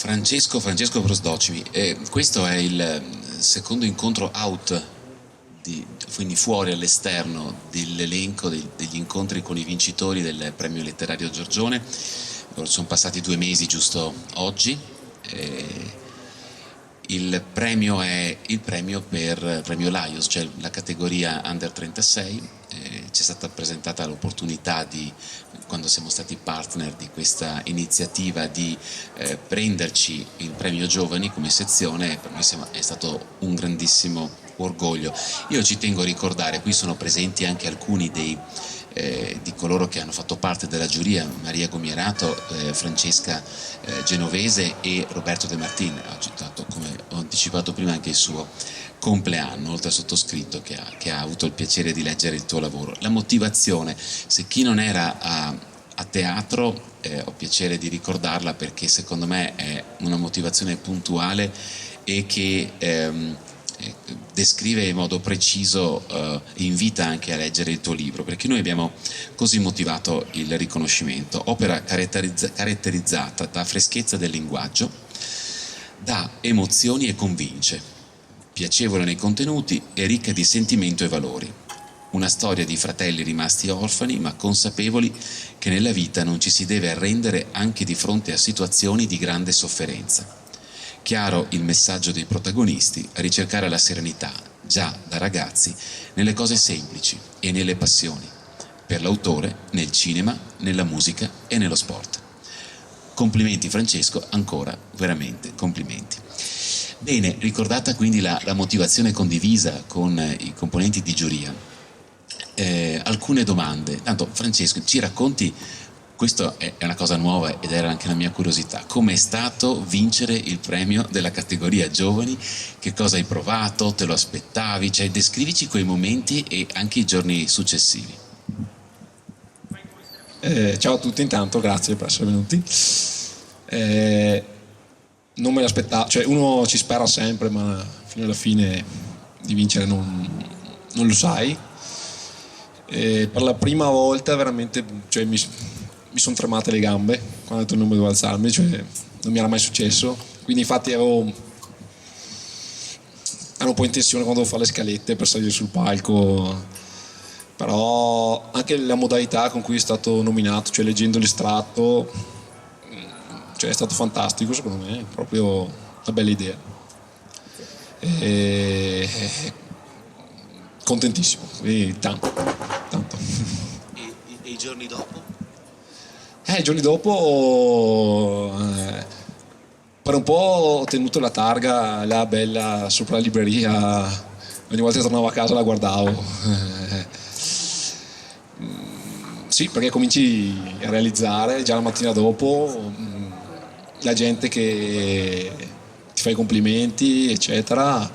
Francesco Brosdocimi, questo è il secondo incontro out, quindi fuori all'esterno dell'elenco degli incontri con i vincitori del premio letterario Giorgione. Sono passati 2 mesi giusto oggi. Il premio è il premio Laios, cioè la categoria Under 36. Ci è stata presentata l'opportunità quando siamo stati partner di questa iniziativa, di prenderci il premio Giovani come sezione. Per noi è stato un grandissimo orgoglio. Io ci tengo a ricordare, qui sono presenti anche alcuni di coloro che hanno fatto parte della giuria: Maria Gomierato, Francesca Genovese e Roberto De Martin. Ho citato, come ho anticipato prima, anche il suo compleanno, oltre al sottoscritto che ha avuto il piacere di leggere il tuo lavoro. La motivazione, se chi non era a teatro, ho piacere di ricordarla, perché secondo me è una motivazione puntuale e che descrive in modo preciso, invita anche a leggere il tuo libro, perché noi abbiamo così motivato il riconoscimento: opera caratterizzata da freschezza del linguaggio, da emozioni e convince, piacevole nei contenuti e ricca di sentimento e valori. Una storia di fratelli rimasti orfani, ma consapevoli che nella vita non ci si deve arrendere anche di fronte a situazioni di grande sofferenza. Chiaro il messaggio dei protagonisti: a ricercare la serenità, già da ragazzi, nelle cose semplici e nelle passioni. Per l'autore, nel cinema, nella musica e nello sport. Complimenti Francesco, ancora, veramente complimenti. Bene, ricordata quindi la motivazione condivisa con i componenti di giuria, alcune domande. Tanto Francesco, ci racconti, questo è una cosa nuova ed era anche la mia curiosità: come è stato vincere il premio della categoria Giovani? Che cosa hai provato? Te lo aspettavi? Cioè, descrivici quei momenti e anche i giorni successivi. Ciao a tutti, intanto grazie per essere venuti. Non me l'aspettavo, cioè uno ci spera sempre, ma fino alla fine di vincere non lo sai. Per la prima volta veramente, cioè, mi sono tremate le gambe quando ho detto non dovevo alzarmi, cioè non mi era mai successo. Quindi infatti ero un po' in tensione quando devo fare le scalette per salire sul palco. Però anche la modalità con cui è stato nominato, cioè leggendo l'estratto, cioè è stato fantastico, secondo me, è proprio una bella idea. Contentissimo, quindi tanto. E i giorni dopo? I giorni dopo, per un po' ho tenuto la targa là bella sopra la libreria, ogni volta che tornavo a casa la guardavo. Sì, perché cominci a realizzare già la mattina dopo la gente che ti fa i complimenti, eccetera.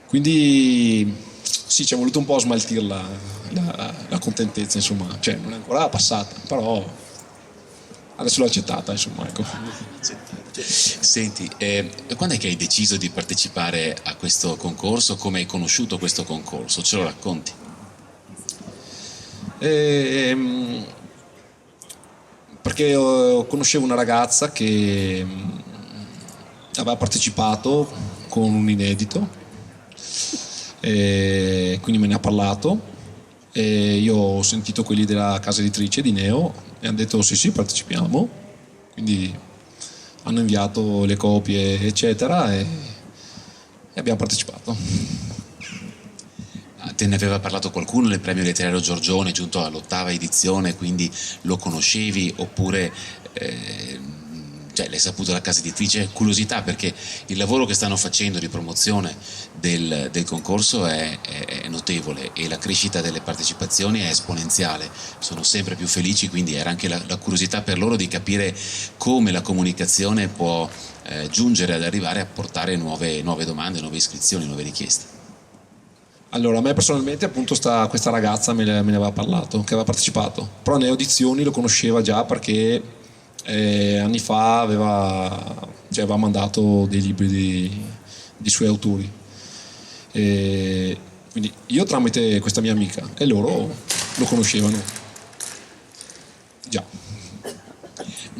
Quindi sì, ci è voluto un po' smaltirla la contentezza, insomma. Cioè, non è ancora passata, però adesso l'ho accettata, insomma, ecco. Senti, quando è che hai deciso di partecipare a questo concorso? Come hai conosciuto questo concorso? Ce lo racconti? Perché conoscevo una ragazza che aveva partecipato con un inedito, quindi me ne ha parlato, e io ho sentito quelli della casa editrice di Neo e hanno detto sì partecipiamo, quindi hanno inviato le copie eccetera e abbiamo partecipato. Te ne aveva parlato qualcuno nel premio letterario Giorgione, giunto all'8ª edizione, quindi lo conoscevi, oppure l'hai saputo dalla casa editrice? Curiosità, perché il lavoro che stanno facendo di promozione del concorso è notevole e la crescita delle partecipazioni è esponenziale, sono sempre più felici, quindi era anche la curiosità per loro di capire come la comunicazione può giungere ad arrivare a portare nuove domande, nuove iscrizioni, nuove richieste. Allora, a me personalmente appunto questa ragazza me ne aveva parlato, che aveva partecipato, però Neo Edizioni lo conosceva già perché anni fa aveva mandato dei libri di suoi autori. Quindi io tramite questa mia amica e loro lo conoscevano già.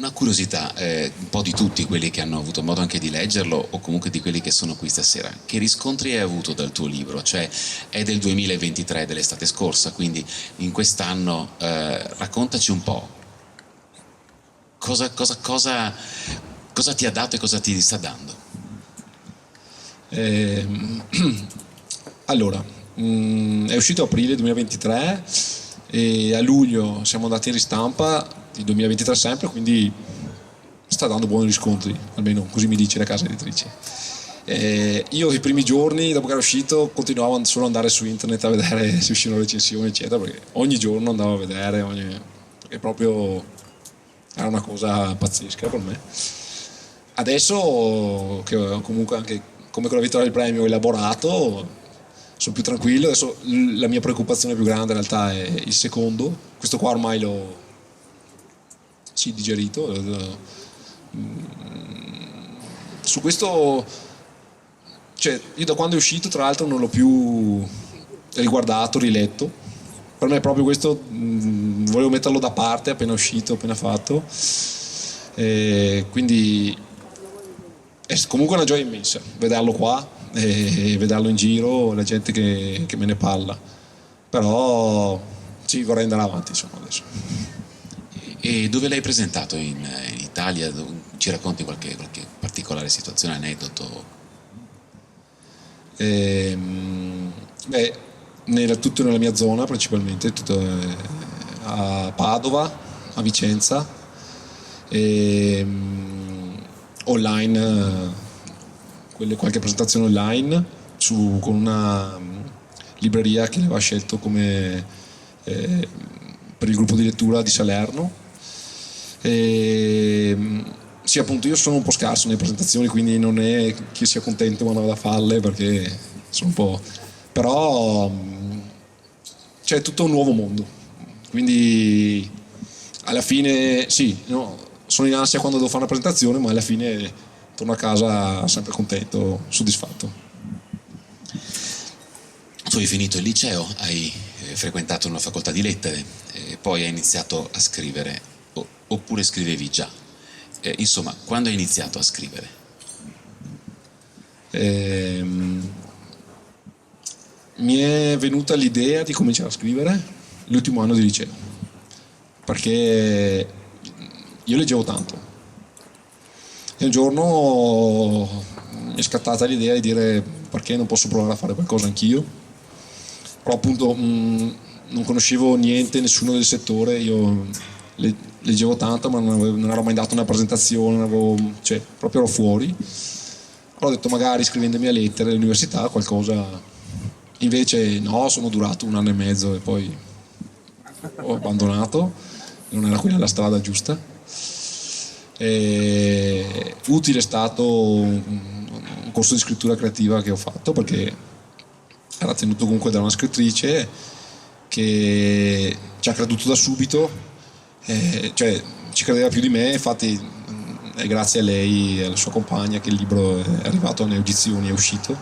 Una curiosità, un po' di tutti quelli che hanno avuto modo anche di leggerlo o comunque di quelli che sono qui stasera. Che riscontri hai avuto dal tuo libro? Cioè è del 2023, dell'estate scorsa, quindi in quest'anno raccontaci un po'. Cosa ti ha dato e cosa ti sta dando? Allora, è uscito a aprile 2023 e a luglio siamo andati in ristampa di 2023 sempre, quindi sta dando buoni riscontri, almeno così mi dice la casa editrice. Io i primi giorni dopo che era uscito continuavo solo ad andare su internet a vedere se uscivano recensioni eccetera, perché ogni giorno andavo a vedere, perché proprio era una cosa pazzesca per me. Adesso che ho comunque anche come con la vittoria del premio elaborato, sono più tranquillo. Adesso la mia preoccupazione più grande in realtà è il secondo. Questo qua ormai l'ho digerito. Su questo, cioè, io da quando è uscito tra l'altro non l'ho più riguardato, riletto. Per me è proprio questo, volevo metterlo da parte appena uscito, appena fatto. Quindi è comunque una gioia immensa vederlo qua e vederlo in giro, la gente che me ne parla. Però sì, vorrei andare avanti insomma adesso. E dove l'hai presentato? In Italia? Ci racconti qualche particolare situazione, aneddoto? Tutto nella mia zona principalmente, tutto, a Padova, a Vicenza, online, qualche presentazione online con una libreria che aveva scelto come per il gruppo di lettura di Salerno. Sì, appunto, io sono un po' scarso nelle presentazioni, quindi non è che io sia contento quando vado a farle, perché sono un po', però c'è tutto un nuovo mondo, quindi alla fine sì, no, sono in ansia quando devo fare una presentazione, ma alla fine torno a casa sempre contento, soddisfatto. Tu hai finito il liceo, hai frequentato una facoltà di lettere e poi hai iniziato a scrivere, oppure scrivevi già? Insomma, quando hai iniziato a scrivere? Mi è venuta l'idea di cominciare a scrivere l'ultimo anno di liceo, perché io leggevo tanto e un giorno mi è scattata l'idea di dire perché non posso provare a fare qualcosa anch'io, però appunto non conoscevo niente, nessuno del settore, io leggevo tanto ma non ero mai dato una presentazione, cioè proprio ero fuori. Allora ho detto magari scrivendomi a lettere all'università qualcosa. Invece no, sono durato un anno e mezzo e poi ho abbandonato, non era quella la strada giusta. Utile è stato un corso di scrittura creativa che ho fatto, perché era tenuto comunque da una scrittrice che ci ha creduto da subito, cioè ci credeva più di me, infatti è grazie a lei e alla sua compagna che il libro è arrivato alle audizioni, è uscito,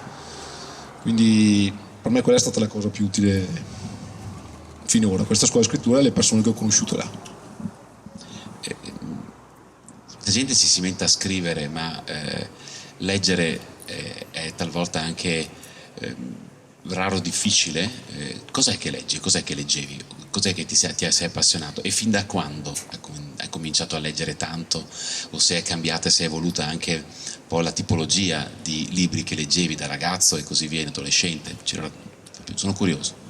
quindi per me quella è stata la cosa più utile finora, questa scuola di scrittura e le persone che ho conosciuto là. La gente si mette a scrivere, ma leggere è talvolta anche raro, difficile. Cos'è che leggi? Cos'è che leggevi? Cos'è che ti sei appassionato? E fin da quando hai cominciato a leggere tanto? O se è cambiata, se è evoluta anche un po' la tipologia di libri che leggevi da ragazzo e così via, adolescente? Sono curioso.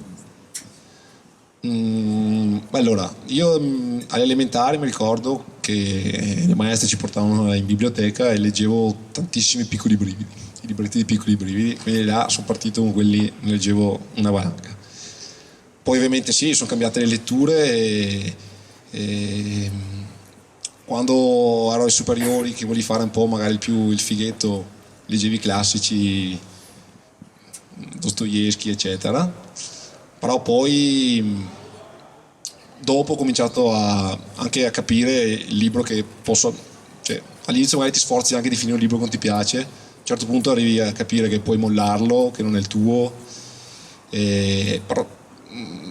Allora, io alle elementari mi ricordo che le maestre ci portavano in biblioteca e leggevo tantissimi piccoli brividi, i libretti di piccoli brividi, quindi là sono partito con quelli, ne leggevo una valanga. Poi ovviamente sì, sono cambiate le letture e quando ero ai superiori che volevi fare un po' magari più il fighetto, leggevi i classici, Dostoevskij eccetera, però poi dopo ho cominciato anche a capire il libro che posso, cioè all'inizio magari ti sforzi anche di finire un libro che non ti piace, a un certo punto arrivi a capire che puoi mollarlo, che non è il tuo, però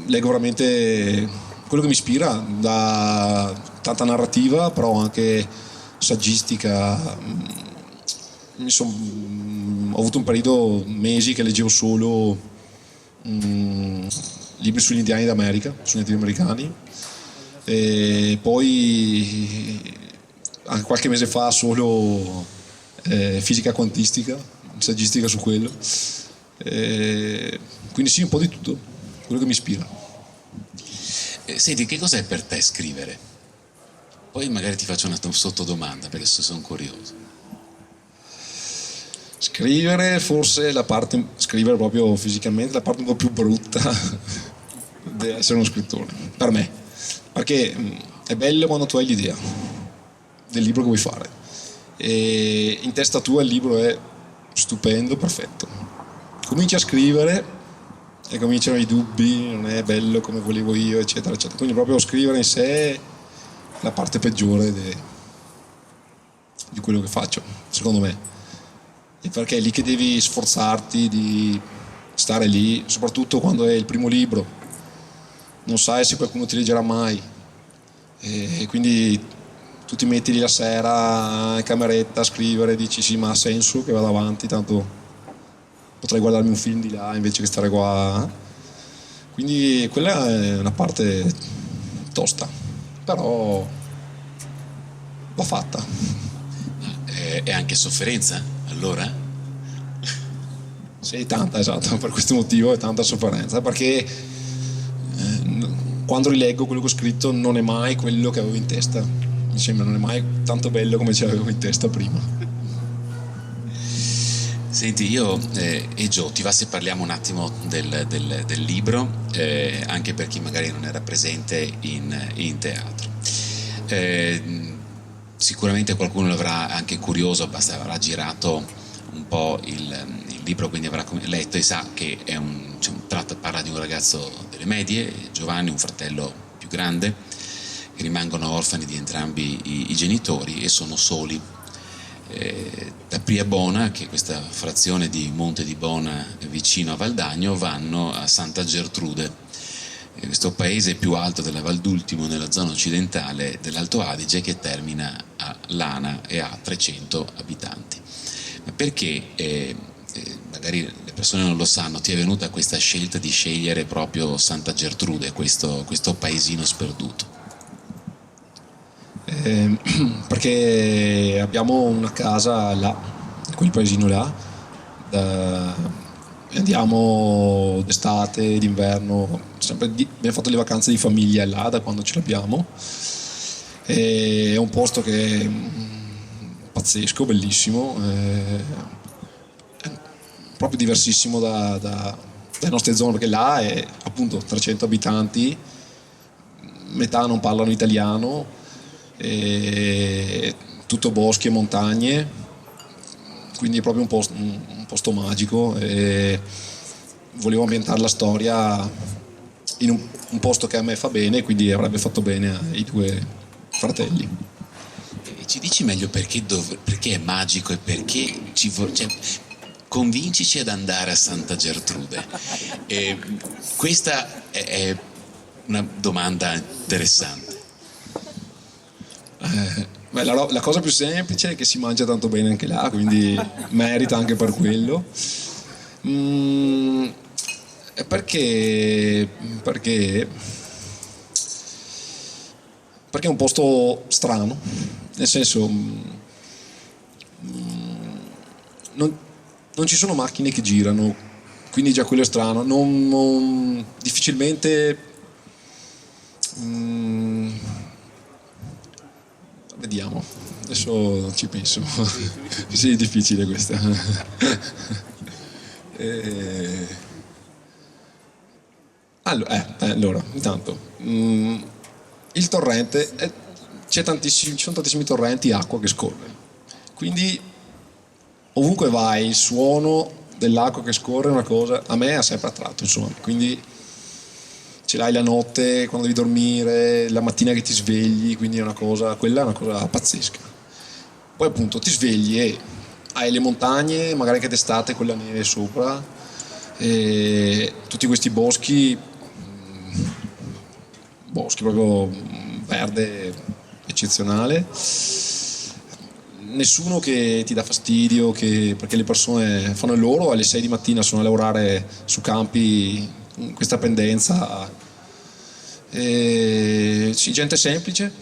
leggo veramente quello che mi ispira, da tanta narrativa, però anche saggistica. Ho avuto un periodo, mesi, che leggevo solo libri sugli indiani d'America, sugli nativi americani, e poi anche qualche mese fa solo fisica quantistica, saggistica su quello. Quindi sì, un po' di tutto, quello che mi ispira. Senti, che cos'è per te scrivere? Poi magari ti faccio una sottodomanda, perché sono curioso. Scrivere, forse scrivere proprio fisicamente, la parte un po' più brutta di essere uno scrittore, per me. Perché è bello quando tu hai l'idea del libro che vuoi fare. E in testa tua il libro è stupendo, perfetto. Cominci a scrivere e cominciano i dubbi, non è bello come volevo io, eccetera, eccetera. Quindi proprio scrivere in sé è la parte peggiore di quello che faccio, secondo me. E perché è lì che devi sforzarti di stare lì, soprattutto quando è il primo libro, non sai se qualcuno ti leggerà mai, e quindi tu ti metti lì la sera in cameretta a scrivere, dici sì, ma ha senso che vado avanti, tanto potrei guardarmi un film di là invece che stare qua. Quindi quella è una parte tosta, però va fatta. È anche sofferenza, allora? Sì, tanta, esatto, per questo motivo è tanta sofferenza, perché quando rileggo quello che ho scritto non è mai quello che avevo in testa, mi sembra non è mai tanto bello come ce l'avevo in testa prima. Senti, io e Gio, ti va se parliamo un attimo del libro, anche per chi magari non era presente in teatro. Sicuramente qualcuno l'avrà anche curioso, avrà girato un po' il libro, quindi avrà letto e sa che è parla di un ragazzo delle medie, Giovanni, un fratello più grande, che rimangono orfani di entrambi i genitori e sono soli. Da Priabona, che è questa frazione di Monte di Bona vicino a Valdagno, vanno a Santa Gertrude, questo paese più alto della Valdultimo nella zona occidentale dell'Alto Adige, che termina a Lana e ha 300 abitanti. Ma perché, magari le persone non lo sanno, ti è venuta questa scelta di scegliere proprio Santa Gertrude, questo paesino sperduto? Perché abbiamo una casa là, in quel paesino là, andiamo d'estate, d'inverno, abbiamo fatto le vacanze di famiglia là da quando ce l'abbiamo, e è un posto che è pazzesco, bellissimo, è proprio diversissimo dalle nostre zone, perché là è appunto 300 abitanti, metà non parlano italiano, e tutto boschi e montagne, quindi è proprio un posto magico, e volevo ambientare la storia in un posto che a me fa bene, quindi avrebbe fatto bene ai due fratelli. E ci dici meglio perché è magico e perché convincici ad andare a Santa Gertrude. Questa è una domanda interessante. La cosa più semplice è che si mangia tanto bene anche là, quindi merita anche per quello. Perché è un posto strano, nel senso non ci sono macchine che girano, quindi già quello è strano, difficilmente vediamo, adesso ci penso. Sì, è difficile questa. Allora, intanto il torrente ci sono tantissimi torrenti, acqua che scorre, quindi ovunque vai il suono dell'acqua che scorre è una cosa, a me ha sempre attratto, insomma, quindi ce l'hai la notte quando devi dormire, la mattina che ti svegli, quindi quella è una cosa pazzesca. Poi appunto ti svegli e hai le montagne, magari anche d'estate con la neve sopra, e tutti questi boschi proprio verde, eccezionale, nessuno che ti dà fastidio, perché le persone fanno il loro, alle 6 di mattina sono a lavorare su campi in questa pendenza. Sì, gente semplice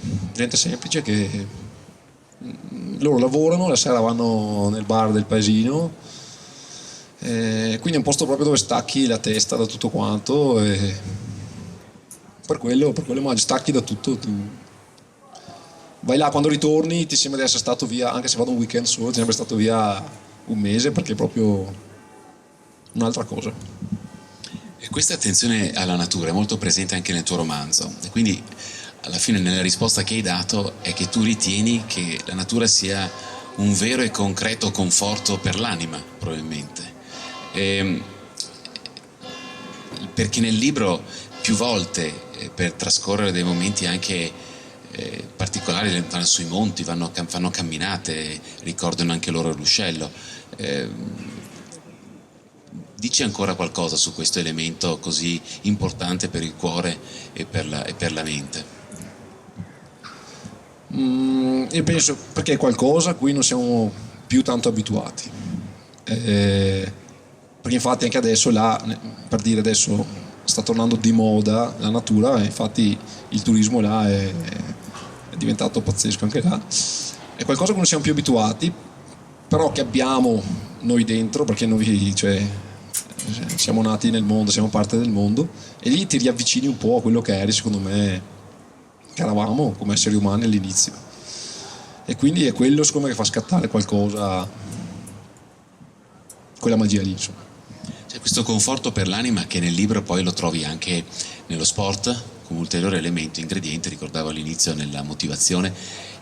che loro lavorano, la sera vanno nel bar del paesino, quindi è un posto proprio dove stacchi la testa da tutto quanto, e per quello immagino stacchi da tutto. Tu vai là, quando ritorni ti sembra di essere stato via, anche se vado un weekend solo, ti sembra stato via un mese, perché è proprio un'altra cosa. E questa attenzione alla natura è molto presente anche nel tuo romanzo, e quindi alla fine nella risposta che hai dato è che tu ritieni che la natura sia un vero e concreto conforto per l'anima, probabilmente. Perché nel libro più volte, per trascorrere dei momenti anche particolari, vanno sui monti, fanno camminate, ricordano anche loro l'uscello. Dici ancora qualcosa su questo elemento così importante per il cuore e per la mente? Io penso perché è qualcosa a cui non siamo più tanto abituati, perché infatti anche adesso per dire, adesso sta tornando di moda la natura, e infatti il turismo là è diventato pazzesco anche là. È qualcosa a cui non siamo più abituati, però che abbiamo noi dentro, perché noi, cioè, siamo nati nel mondo, siamo parte del mondo, e lì ti riavvicini un po' a quello che eri, secondo me, che eravamo come esseri umani all'inizio, e quindi è quello, secondo me, che fa scattare qualcosa, quella magia lì, insomma. C'è questo conforto per l'anima che nel libro poi lo trovi anche nello sport come ulteriore elemento, ingrediente, ricordavo all'inizio, nella motivazione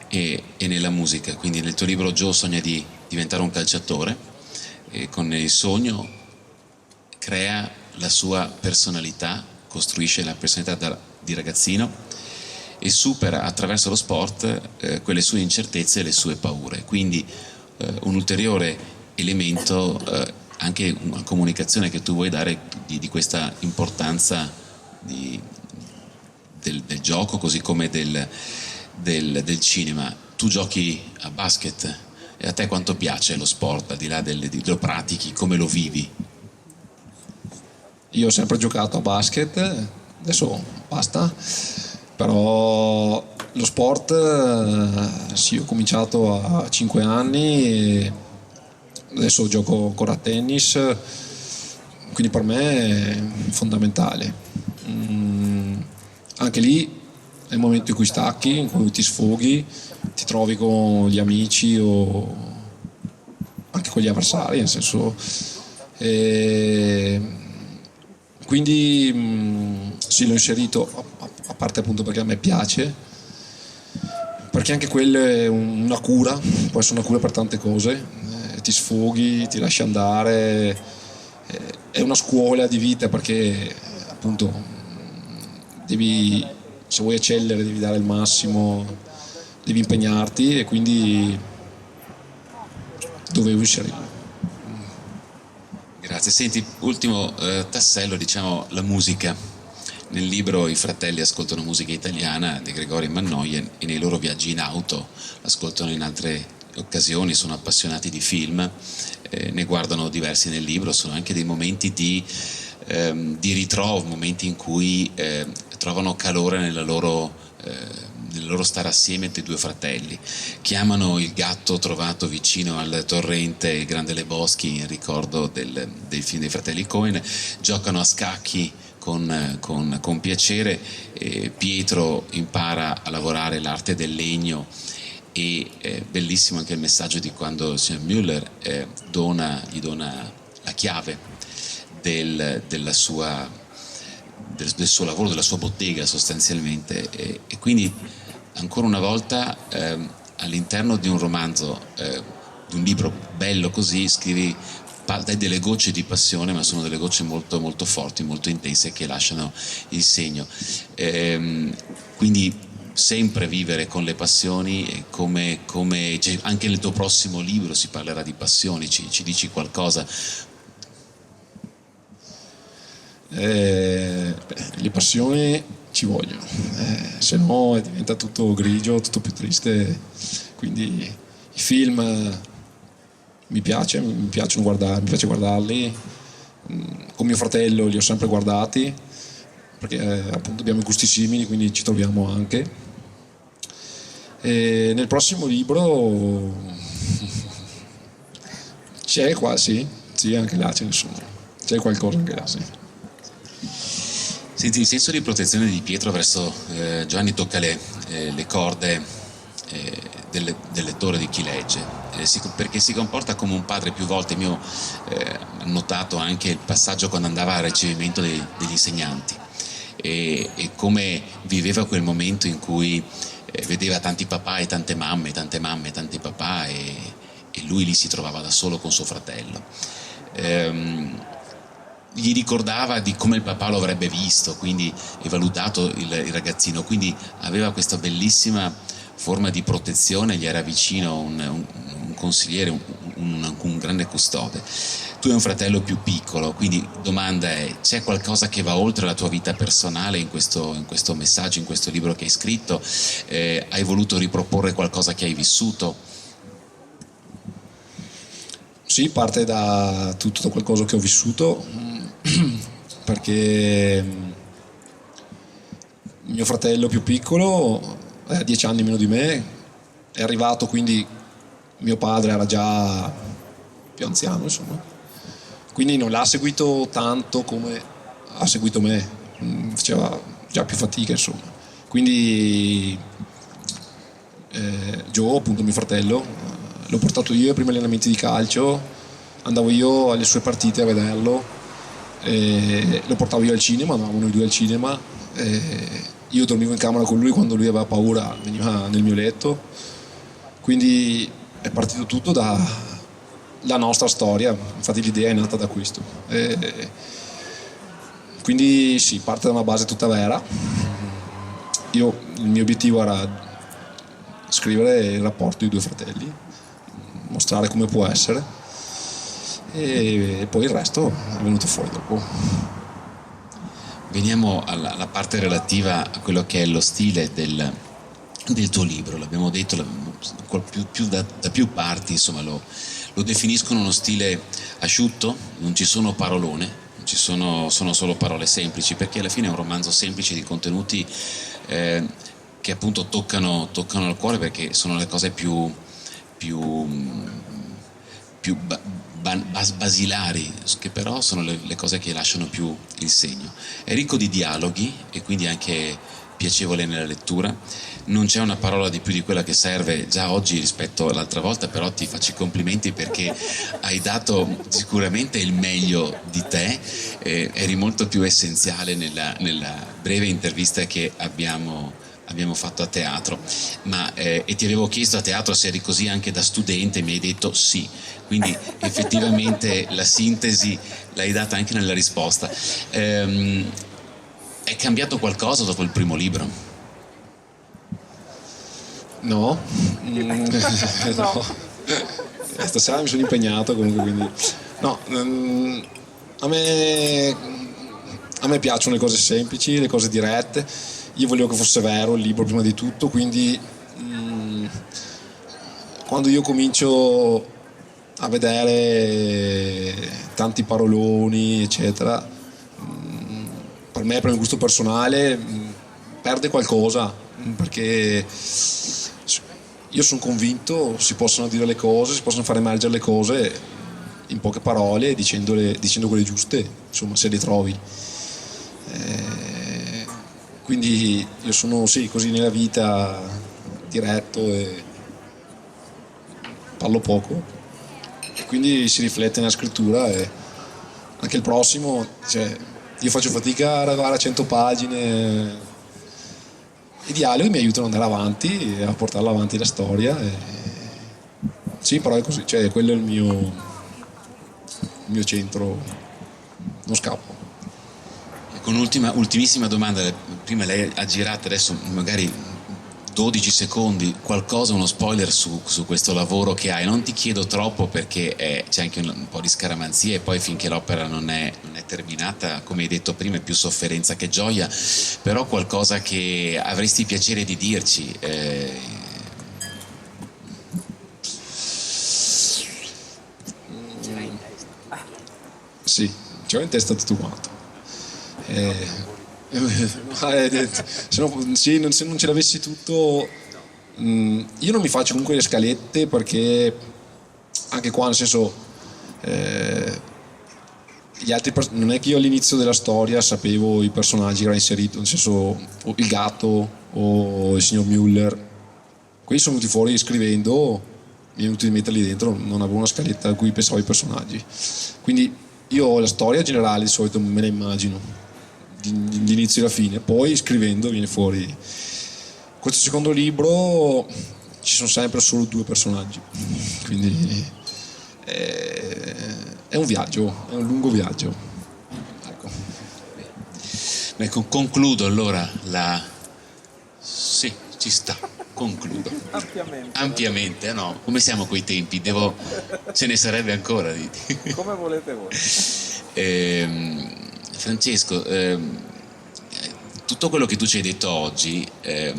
e nella musica. Quindi nel tuo libro Joe sogna di diventare un calciatore, e con il sogno crea la sua personalità, costruisce la personalità di ragazzino e supera attraverso lo sport quelle sue incertezze e le sue paure. Quindi un ulteriore elemento, anche una comunicazione che tu vuoi dare di questa importanza del gioco, così come del cinema. Tu giochi a basket, e a te quanto piace lo sport, al di là lo pratichi, come lo vivi? Io ho sempre giocato a basket, adesso basta, però lo sport, sì, ho cominciato a 5 anni e adesso gioco ancora a tennis, quindi per me è fondamentale. Anche lì è il momento in cui stacchi, in cui ti sfoghi, ti trovi con gli amici o anche con gli avversari, nel senso, quindi sì, l'ho inserito, a parte appunto perché a me piace, perché anche quello è una cura, può essere una cura per tante cose, ti sfoghi, ti lasci andare, è una scuola di vita, perché appunto se vuoi eccellere devi dare il massimo, devi impegnarti, e quindi dovevo inserirlo. Grazie. Senti, ultimo tassello, diciamo, la musica. Nel libro i fratelli ascoltano musica italiana di Gregori Mannoia, e nei loro viaggi in auto l'ascoltano in altre occasioni, sono appassionati di film, ne guardano diversi nel libro, sono anche dei momenti di ritrovo, momenti in cui trovano calore nel loro stare assieme dei due fratelli. Chiamano il gatto trovato vicino al torrente il Grande Lebowski, in ricordo del film dei fratelli Coen, giocano a scacchi con piacere. Pietro impara a lavorare l'arte del legno, e bellissimo anche il messaggio di quando il signor Müller gli dona la chiave del suo lavoro, della sua bottega sostanzialmente, e quindi ancora una volta all'interno di un romanzo, di un libro bello così, dai delle gocce di passione, ma sono delle gocce molto, molto forti, molto intense, che lasciano il segno. Quindi sempre vivere con le passioni, e come anche nel tuo prossimo libro si parlerà di passioni, ci dici qualcosa? Le passioni ci vogliono, se no diventa tutto grigio, tutto più triste. Quindi i film mi piacciono guardare, mi piace guardarli. Con mio fratello li ho sempre guardati perché appunto abbiamo gusti simili, quindi ci troviamo anche. E nel prossimo libro c'è qua, sì, anche là ce ne sono, c'è qualcosa anche là, sì. Senti, il senso di protezione di Pietro verso Giovanni tocca le corde del lettore, di chi legge, perché si comporta come un padre. Più volte ho notato anche il passaggio quando andava al ricevimento degli insegnanti e come viveva quel momento in cui vedeva tanti papà e tante mamme, tanti papà, e lui lì si trovava da solo con suo fratello. Gli ricordava di come il papà lo avrebbe visto, quindi e valutato il ragazzino, quindi aveva questa bellissima forma di protezione, gli era vicino un consigliere, un grande custode. Tu hai un fratello più piccolo, quindi domanda è: c'è qualcosa che va oltre la tua vita personale in questo messaggio, in questo libro che hai scritto? Hai voluto riproporre qualcosa che hai vissuto? Sì, parte da tutto, da qualcosa che ho vissuto, perché mio fratello più piccolo ha 10 anni meno di me, è arrivato, quindi mio padre era già più anziano, insomma, quindi non l'ha seguito tanto come ha seguito me, faceva già più fatica, insomma. Quindi Joe, appunto mio fratello, l'ho portato io ai primi allenamenti di calcio, andavo io alle sue partite a vederlo, lo portavo io al cinema, andavamo noi due al cinema, io dormivo in camera con lui, quando lui aveva paura veniva nel mio letto, quindi è partito tutto dalla nostra storia, infatti l'idea è nata da questo. Quindi sì, parte da una base tutta vera. Il mio obiettivo era scrivere il rapporto dei due fratelli, mostrare come può essere, e poi il resto è venuto fuori dopo. Veniamo alla parte relativa a quello che è lo stile del tuo libro. L'abbiamo detto da più parti, insomma, lo definiscono uno stile asciutto, non ci sono parolone, sono solo parole semplici, perché alla fine è un romanzo semplice di contenuti che appunto toccano al cuore, perché sono le cose più basilari, che però sono le cose che lasciano più il segno. È ricco di dialoghi e quindi anche piacevole nella lettura. Non c'è una parola di più di quella che serve già oggi rispetto all'altra volta, però ti faccio i complimenti perché hai dato sicuramente il meglio di te, eri molto più essenziale nella breve intervista che abbiamo fatto a teatro, e ti avevo chiesto a teatro se eri così anche da studente, mi hai detto sì, quindi effettivamente la sintesi l'hai data anche nella risposta. È cambiato qualcosa dopo il primo libro? No. No. Stasera mi sono impegnato comunque, quindi no. A me piacciono le cose semplici, le cose dirette. Io volevo che fosse vero il libro prima di tutto, quindi quando io comincio a vedere tanti paroloni eccetera, per me, per il gusto personale, perde qualcosa, perché io sono convinto si possono dire le cose, si possono far emergere le cose in poche parole, dicendo quelle giuste, insomma, se le trovi. Quindi io sono sì, così nella vita, diretto e parlo poco, e quindi si riflette nella scrittura. E anche il prossimo, cioè, io faccio fatica ad arrivare a 100 pagine, i dialoghi mi aiutano ad andare avanti e a portarla avanti la storia, sì, però è così, cioè quello è il mio centro, non scappo. Con ultimissima domanda, prima lei ha girato, adesso magari 12 secondi, qualcosa, uno spoiler su questo lavoro che hai. Non ti chiedo troppo perché c'è anche un po' di scaramanzia e poi finché l'opera non è terminata, come hai detto prima, è più sofferenza che gioia, però qualcosa che avresti piacere di dirci. Sì, c'ho in testa tutto quanto. Se non ce l'avessi tutto, io non mi faccio comunque le scalette, perché anche qua, nel senso, non è che io all'inizio della storia sapevo i personaggi che era inserito, nel senso, o il gatto o il signor Müller. Quelli sono venuti fuori scrivendo, mi è venuto di metterli dentro, non avevo una scaletta a cui pensavo i personaggi. Quindi io la storia generale di solito me la immagino d'inizio alla fine, poi scrivendo viene fuori. Questo secondo libro ci sono sempre solo 2 personaggi, quindi è un viaggio, è un lungo viaggio. Ecco. Ecco, concludo allora Sì, ci sta, concludo. Ampiamente, no? Come siamo a quei tempi? Ce ne sarebbe ancora. Come volete voi. Francesco, tutto quello che tu ci hai detto oggi è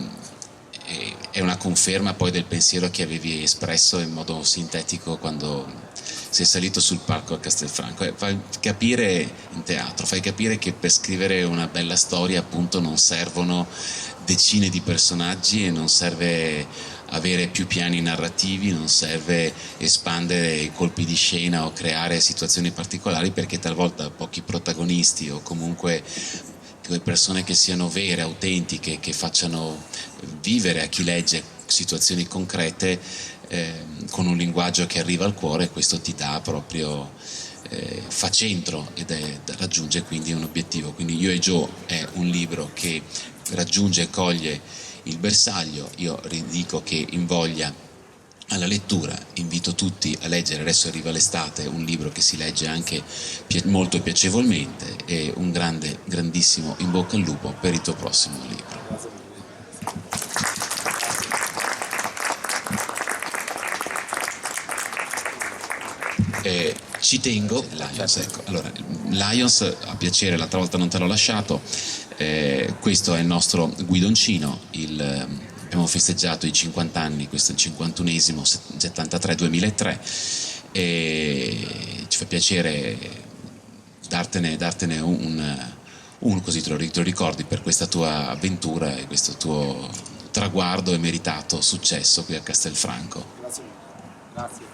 una conferma poi del pensiero che avevi espresso in modo sintetico quando sei salito sul palco a Castelfranco. Fai capire in teatro, fai capire che per scrivere una bella storia appunto non servono decine di personaggi e non serve avere più piani narrativi, non serve espandere i colpi di scena o creare situazioni particolari, perché talvolta pochi protagonisti o comunque persone che siano vere, autentiche, che facciano vivere a chi legge situazioni concrete con un linguaggio che arriva al cuore, questo ti dà proprio fa centro ed raggiunge quindi un obiettivo. Quindi Io e Joe è un libro che raggiunge e coglie il bersaglio. Io ridico che invoglia alla lettura, invito tutti a leggere Adesso arriva l'estate, un libro che si legge anche molto piacevolmente, e un grandissimo in bocca al lupo per il tuo prossimo libro. Ci tengo, Lions, ecco. Allora, Lions, a piacere, l'altra volta non te l'ho lasciato, questo è il nostro guidoncino, abbiamo festeggiato i 50 anni, questo è il 51esimo, 73-2003, e ci fa piacere dartene un così te lo ricordi per questa tua avventura e questo tuo traguardo e meritato successo qui a Castelfranco. Grazie.